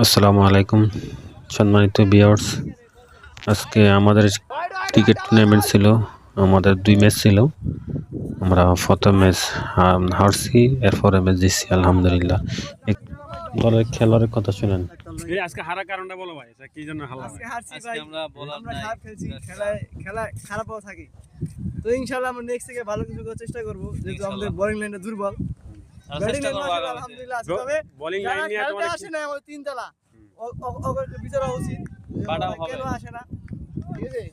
আসসালামু আলাইকুম সম্মানিত ভিউয়ার্স। আজকে আমাদের ক্রিকেট টুর্নামেন্ট ছিল। আমাদের ২ ম্যাচ ছিল। আমরা প্রথম ম্যাচ হারছি, এরপরে ম্যাচ জিতছি আলহামদুলিল্লাহ। দলের খেলোয়াড়ের কথা শুনেন। আজকে হারার কারণটা বলো ভাই, কি জন্য হারলাম? আজকে হারছি ভাই, আমরা খারাপ খেলছি, খেলা খারাপও থাকি। তো ইনশাআল্লাহ আমরা নেক্সট থেকে ভালো কিছু করার চেষ্টা করব, যেহেতু আমাদের বোলিং লাইনটা দুর্বল। ব্যাটিং লাইন আলহামদুলিল্লাহ আছে, তবে বোলিং লাইন নিয়ে তোমাদের আসে না আমাদের তিন তালা ওকে বিচার উচিত, কেন আসে না, ঠিক আছে?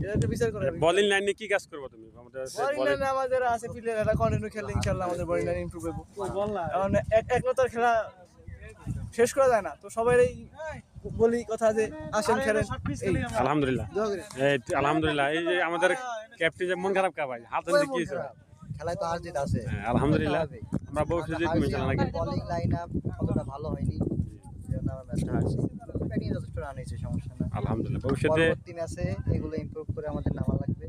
এটা একটা বিচার করে। বোলিং লাইন নিয়ে কি কাজ করবে তুমি? আমাদের বোলিং লাইনে আমাদের আছে প্লেয়ার, এটা কন্টিনিউ খেললে ইনশাআল্লাহ আমাদের বোলিং লাইন ইমপ্রুভ হবে। কারণ একলতার খেলা শেষ করা যায় না, তো সবাই বলি কথা যে আসেন খেলেন। আলহামদুলিল্লাহ, আলহামদুলিল্লাহ। এই যে আমাদের ক্যাপ্টেন যে মন খারাপ কা ভাই, হাত ধরে কি হয়েছে? খেলায় তো হার জিত আছে, আলহামদুলিল্লাহ। আমরা ভবিষ্যতে জিতবো ইনশাআল্লাহ। নাকি বোলিং লাইনআপ অতটা ভালো হয়নি, যেজন্য আমরা ম্যাচটা হারছি। ব্যাটিং যথেষ্ট রান হয়েছে, সমস্যা না। আলহামদুলিল্লাহ, ভবিষ্যতে পরবর্তী ম্যাচে এগুলো ইমপ্রুভ করে আমাদের নামা লাগবে।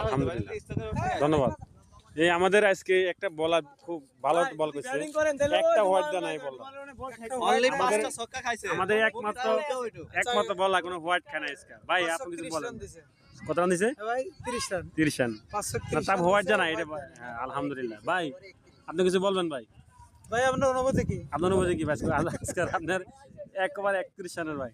আলহামদুলিল্লাহ, ধন্যবাদ। এই আমাদের আজকে একটা বলার খুব ভালো বল করছে, একটা হোয়াইট দা নাই বল, অনলি 5টা ছক্কা খাইছে আমাদের একমাত্র বল কোনো হোয়াইট খায় না আজকে ভাই। আপনি কিছু বলেন, কত রান দিছে ভাই? 30 রান। 30 রান, না তাও হোয়াইট জানা এটা। আলহামদুলিল্লাহ ভাই, আপনি কিছু বলবেন ভাই? ভাই আপনার অনুভূতি কি? আপনার অনুভূতি কি ভাই আজকে আপনার একবার 31 রানের ভাই?